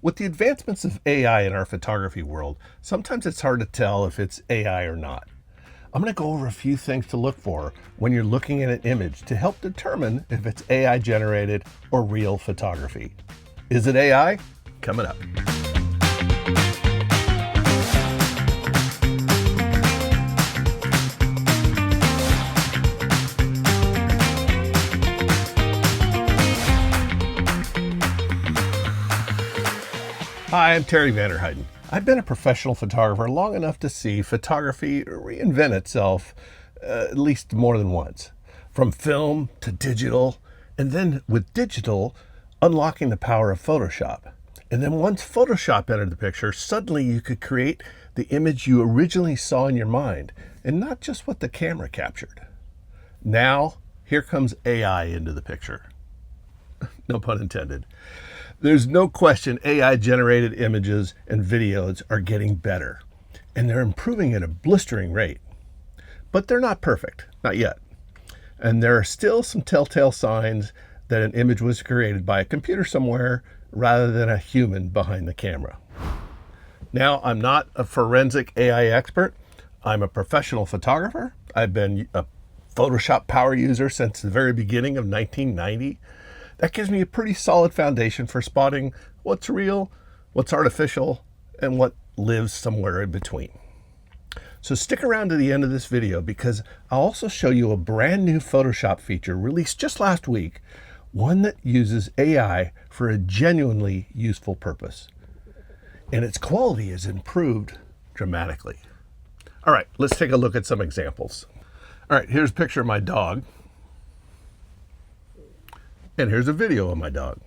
With the advancements of AI in our photography world, sometimes it's hard to tell if it's AI or not. I'm going to go over a few things to look for when you're looking at an image to help determine if it's AI generated or real photography. Is it AI? Coming up. Hi, I'm Terry Vanderheiden. I've been a professional photographer long enough to see photography reinvent itself at least more than once. From film to digital, and then with digital, unlocking the power of Photoshop. And then once Photoshop entered the picture, suddenly you could create the image you originally saw in your mind, and not just what the camera captured. Now, here comes AI into the picture. No pun intended. There's no question AI-generated images and videos are getting better, and they're improving at a blistering rate. But they're not perfect, not yet. And there are still some telltale signs that an image was created by a computer somewhere rather than a human behind the camera. Now, I'm not a forensic AI expert. I'm a professional photographer. I've been a Photoshop power user since the very beginning of 1990. That gives me a pretty solid foundation for spotting what's real, what's artificial, and what lives somewhere in between. So stick around to the end of this video because I'll also show you a brand new Photoshop feature released just last week, one that uses AI for a genuinely useful purpose. And its quality is improved dramatically. All right, let's take a look at some examples. All right, here's a picture of my dog. And here's a video of my dog.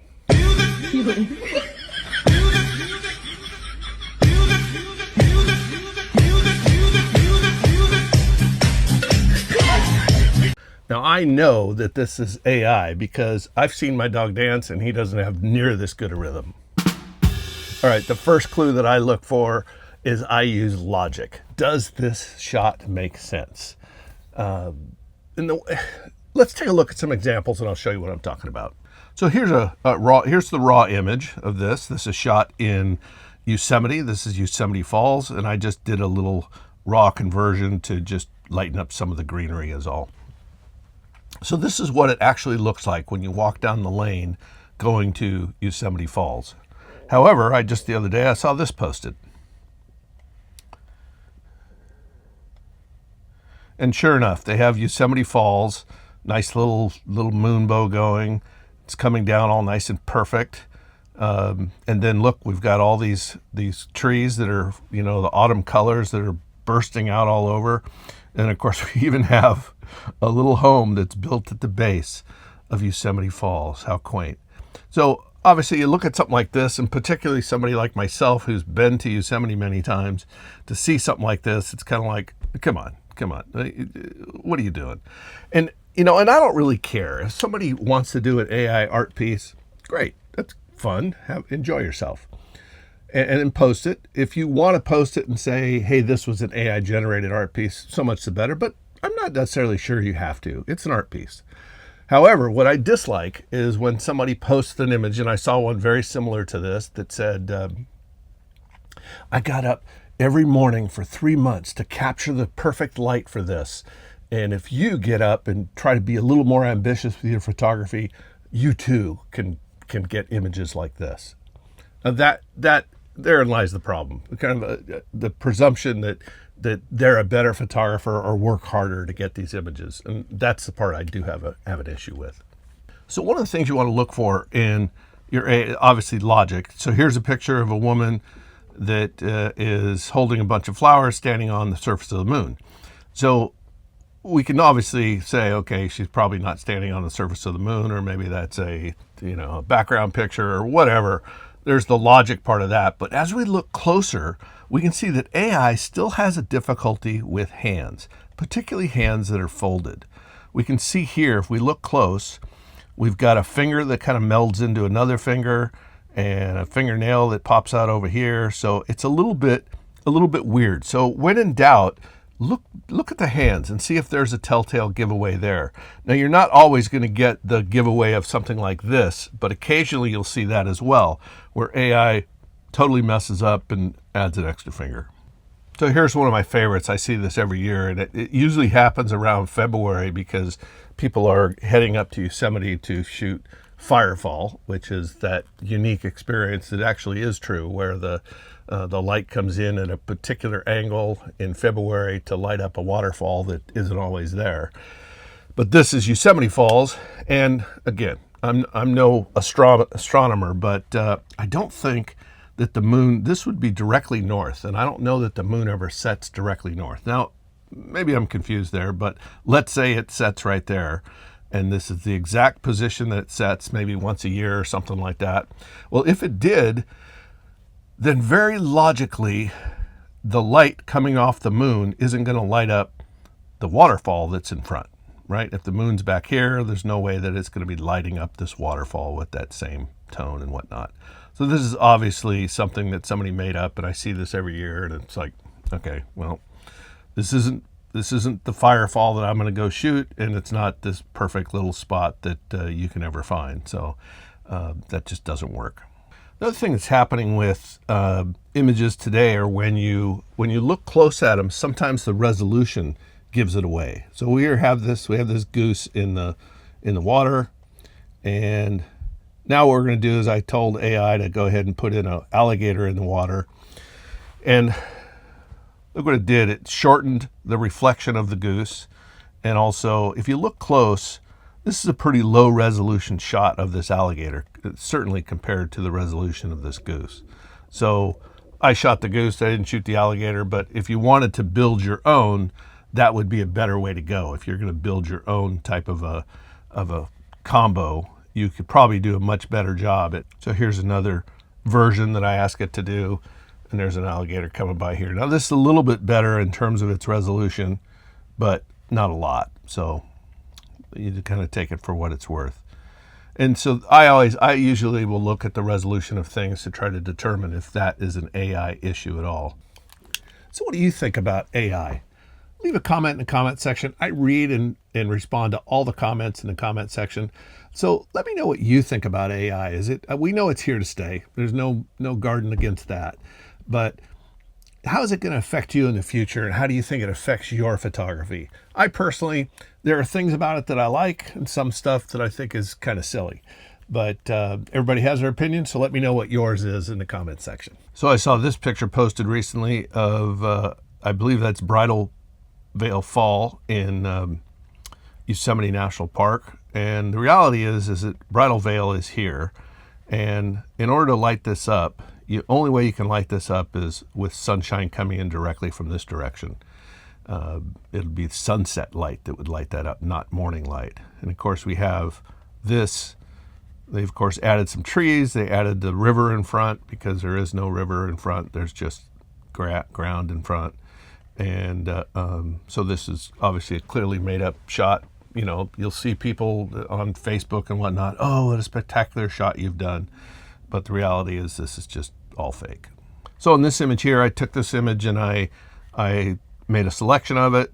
Now I know that this is AI because I've seen my dog dance and he doesn't have near this good a rhythm. All right, the first clue that I look for is I use logic. Does this shot make sense? Let's take a look at some examples and I'll show you what I'm talking about. So here's here's the raw image of this. This is shot in Yosemite. This is Yosemite Falls, and I just did a little raw conversion to just lighten up some of the greenery is all. So this is what it actually looks like when you walk down the lane going to Yosemite Falls. However, the other day I saw this posted. And sure enough, they have Yosemite Falls. Nice little moon bow going. It's coming down all nice and perfect. And then look, we've got all these trees that are, the autumn colors that are bursting out all over. And of course, we even have a little home that's built at the base of Yosemite Falls. How quaint. So obviously you look at something like this, and particularly somebody like myself who's been to Yosemite many times, to see something like this, it's kind of like, come on, what are you doing? And and I don't really care. If somebody wants to do an AI art piece, great. That's fun. Enjoy yourself. And then post it. If you want to post it and say, hey, this was an AI generated art piece, so much the better. But I'm not necessarily sure you have to. It's an art piece. However, what I dislike is when somebody posts an image, and I saw one very similar to this that said, I got up every morning for 3 months to capture the perfect light for this. And if you get up and try to be a little more ambitious with your photography, you too can get images like this. Now therein lies the problem. Kind of the presumption that they're a better photographer or work harder to get these images, and that's the part I do have an issue with. So one of the things you want to look for in your obviously logic. So here's a picture of a woman that is holding a bunch of flowers standing on the surface of the moon. So we can obviously say, okay, she's probably not standing on the surface of the moon, or maybe that's a background picture or whatever. There's the logic part of that. But as we look closer, we can see that AI still has a difficulty with hands, particularly hands that are folded. We can see here, if we look close, we've got a finger that kind of melds into another finger and a fingernail that pops out over here. So it's a little bit weird. So when in doubt, look at the hands and see if there's a telltale giveaway there. Now, you're not always going to get the giveaway of something like this, but occasionally you'll see that as well, where AI totally messes up and adds an extra finger. So here's one of my favorites. I see this every year, and it usually happens around February because people are heading up to Yosemite to shoot firefall, which is that unique experience that actually is true, where the light comes in at a particular angle in February to light up a waterfall that isn't always there. But this is Yosemite Falls, and again, I'm no astronomer, but I don't think that the moon, this would be directly north, and I don't know that the moon ever sets directly north. Now, maybe I'm confused there, but let's say it sets right there, and this is the exact position that it sets, maybe once a year or something like that. Well, if it did, then very logically, the light coming off the moon isn't going to light up the waterfall that's in front, right? If the moon's back here, there's no way that it's going to be lighting up this waterfall with that same tone and whatnot. So this is obviously something that somebody made up, and I see this every year, and it's like, okay, well, this isn't the firefall that I'm going to go shoot, and it's not this perfect little spot that you can ever find. So that just doesn't work. Another thing that's happening with images today are when you look close at them, sometimes the resolution gives it away. So we have this goose in the water, and now what we're going to do is I told AI to go ahead and put in an alligator in the water. And look what it did. It shortened the reflection of the goose. And also, if you look close, this is a pretty low resolution shot of this alligator, certainly compared to the resolution of this goose. So I shot the goose. I didn't shoot the alligator. But if you wanted to build your own, that would be a better way to go. If you're going to build your own type of a combo, you could probably do a much better job. So here's another version that I ask it to do, and there's an alligator coming by here. Now this is a little bit better in terms of its resolution, but not a lot. So you kind of take it for what it's worth. And so I usually will look at the resolution of things to try to determine if that is an AI issue at all. So what do you think about AI? Leave a comment in the comment section. I read and respond to all the comments in the comment section. So let me know what you think about AI. We know it's here to stay. There's no guarding against that. But how is it going to affect you in the future, and how do you think it affects your photography? I personally, there are things about it that I like and some stuff that I think is kind of silly. But everybody has their opinion, so let me know what yours is in the comment section. So I saw this picture posted recently of, I believe that's Bridal Veil Fall in Yosemite National Park. And the reality is that Bridal Veil is here. And in order to light this up, the only way you can light this up is with sunshine coming in directly from this direction. It'll be sunset light that would light that up, not morning light. And of course we have this. They've of course added some trees. They added the river in front because there is no river in front. There's just ground in front. And so this is obviously a clearly made up shot. You know, you'll see people on Facebook and whatnot, oh, what a spectacular shot you've done. But the reality is this is just all fake. So in this image here, I took this image and I made a selection of it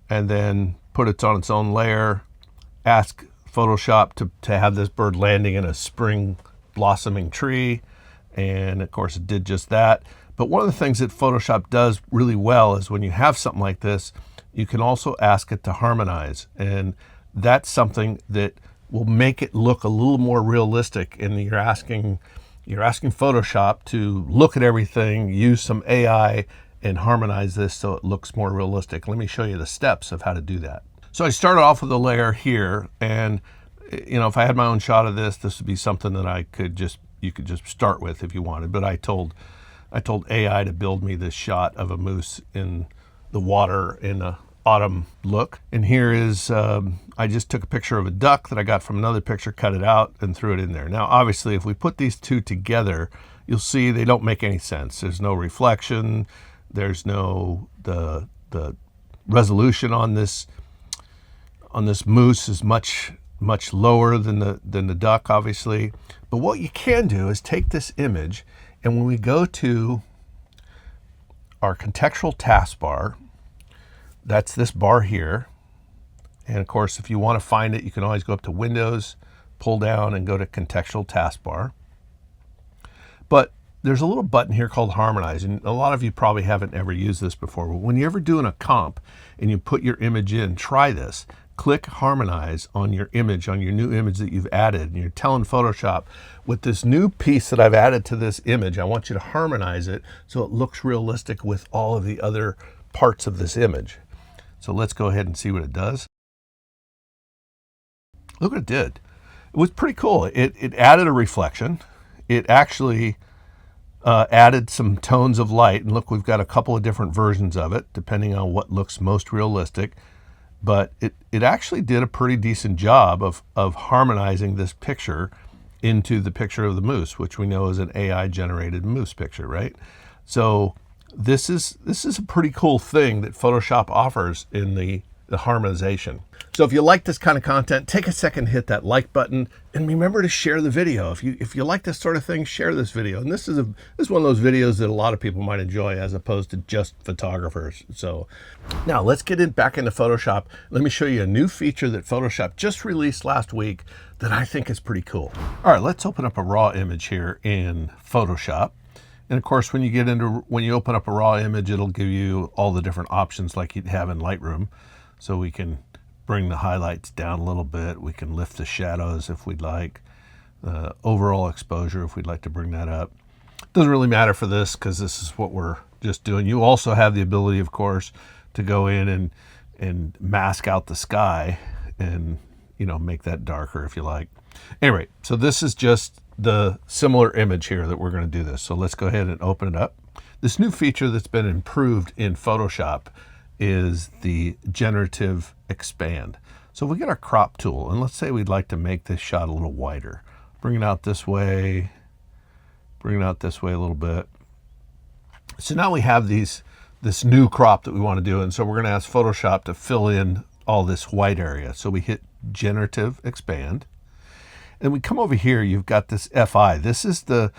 and then put it on its own layer, asked Photoshop to have this bird landing in a spring blossoming tree. And of course it did just that. But one of the things that Photoshop does really well is when you have something like this, you can also ask it to harmonize. And that's something that will make it look a little more realistic. And you're asking Photoshop to look at everything, use some AI, and harmonize this so it looks more realistic. Let me show you the steps of how to do that. So I started off with a layer here, and you know, if I had my own shot of this, this would be something that you could just start with if you wanted. But I told AI to build me this shot of a moose in the water in a autumn look. And here is, I just took a picture of a duck that I got from another picture, cut it out and threw it in there. Now, obviously, if we put these two together, you'll see they don't make any sense. There's no reflection. There's no, the resolution on this moose is much lower than the duck, obviously. But what you can do is take this image, and when we go to our contextual taskbar, that's this bar here. And of course, if you want to find it, you can always go up to Windows, pull down and go to contextual taskbar. But there's a little button here called harmonize, and a lot of you probably haven't ever used this before, but when you're ever doing a comp and you put your image in, try this. Click harmonize on your image, on your new image that you've added, and you're telling Photoshop, with this new piece that I've added to this image, I want you to harmonize it so it looks realistic with all of the other parts of this image. So let's go ahead and see what it does. Look what it did. It was pretty cool. It added a reflection. It actually added some tones of light, and look, we've got a couple of different versions of it depending on what looks most realistic, but it actually did a pretty decent job of harmonizing this picture into the picture of the moose, which we know is an AI generated moose picture, right? So this is a pretty cool thing that Photoshop offers in the harmonization. So if you like this kind of content, take a second, hit that like button, and remember to share the video. If you like this sort of thing, share this video. And this is one of those videos that a lot of people might enjoy as opposed to just photographers. So now let's get back into Photoshop. Let me show you a new feature that Photoshop just released last week that I think is pretty cool. All right, let's open up a raw image here in Photoshop. And of course, when you open up a raw image, it'll give you all the different options like you'd have in Lightroom. So we can bring the highlights down a little bit. We can lift the shadows if we'd like. Overall exposure if we'd like to bring that up. Doesn't really matter for this because this is what we're just doing. You also have the ability, of course, to go in and mask out the sky and, you know, make that darker if you like. Anyway, so this is just the similar image here that we're going to do this. So let's go ahead and open it up. This new feature that's been improved in Photoshop is the generative expand. So if we get our crop tool, and let's say we'd like to make this shot a little wider, bring it out this way, bring it out this way a little bit. So now we have this new crop that we want to do, and so we're going to ask Photoshop to fill in all this white area. So we hit generative expand, and we come over here, you've got this FI. This is the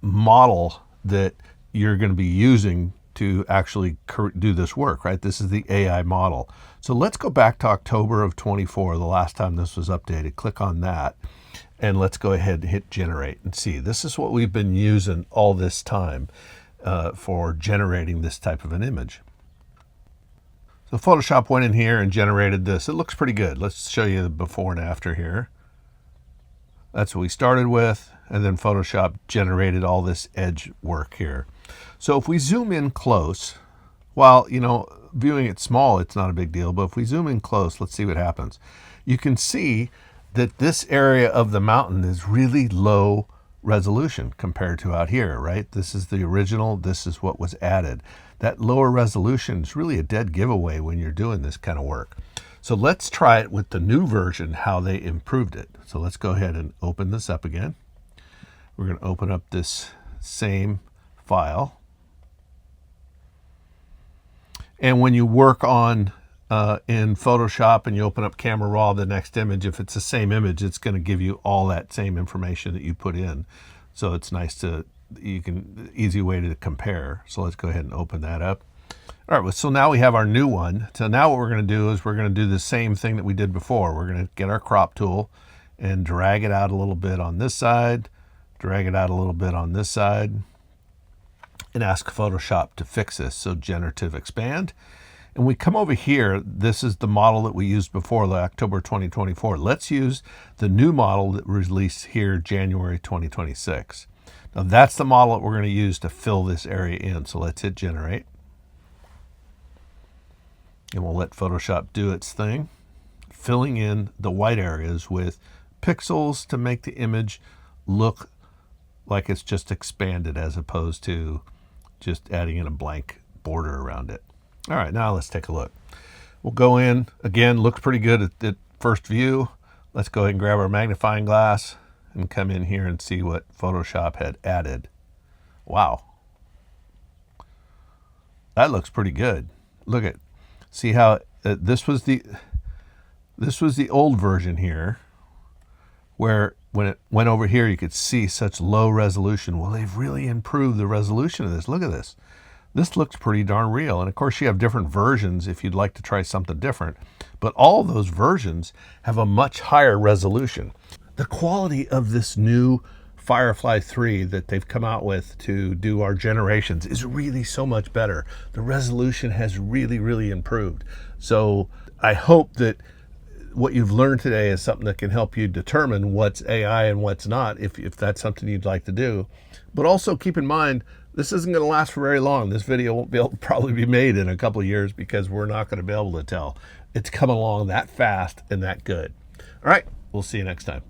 model that you're going to be using to actually do this work, right? This is the AI model. So let's go back to October of 24, the last time this was updated. Click on that, and let's go ahead and hit generate and see. This is what we've been using all this time for generating this type of an image. So Photoshop went in here and generated this. It looks pretty good. Let's show you the before and after here. That's what we started with, and then Photoshop generated all this edge work here. So if we zoom in close, while, you know, viewing it small, it's not a big deal, but if we zoom in close, let's see what happens. You can see that this area of the mountain is really low resolution compared to out here, right? This is the original, this is what was added. That lower resolution is really a dead giveaway when you're doing this kind of work. So let's try it with the new version, how they improved it. So let's go ahead and open this up again. We're going to open up this same file. And when you work on in Photoshop and you open up Camera Raw, the next image, if it's the same image, it's going to give you all that same information that you put in. So it's nice to, easy way to compare. So let's go ahead and open that up. All right, so now we have our new one. So now what we're going to do is we're going to do the same thing that we did before. We're going to get our crop tool and drag it out a little bit on this side, drag it out a little bit on this side, and ask Photoshop to fix this. So generative expand. And we come over here, this is the model that we used before, the October 2024. Let's use the new model that was released here, January 2026. Now that's the model that we're going to use to fill this area in. So let's hit generate. And we'll let Photoshop do its thing, filling in the white areas with pixels to make the image look like it's just expanded as opposed to just adding in a blank border around it. All right, now let's take a look. We'll go in, again, looks pretty good at first view. Let's go ahead and grab our magnifying glass and come in here and see what Photoshop had added. Wow. That looks pretty good. Look at, see how this was the old version here, where when it went over here, you could see such low resolution. Well, they've really improved the resolution of this. Look at this. This looks pretty darn real. And of course you have different versions if you'd like to try something different, but all of those versions have a much higher resolution. The quality of this new Firefly 3 that they've come out with to do our generations is really so much better. The resolution has really, really improved. So I hope that what you've learned today is something that can help you determine what's AI and what's not, if that's something you'd like to do. But also keep in mind, this isn't going to last for very long. This video won't be able to probably be made in a couple of years because we're not going to be able to tell. It's come along that fast and that good. All right, we'll see you next time.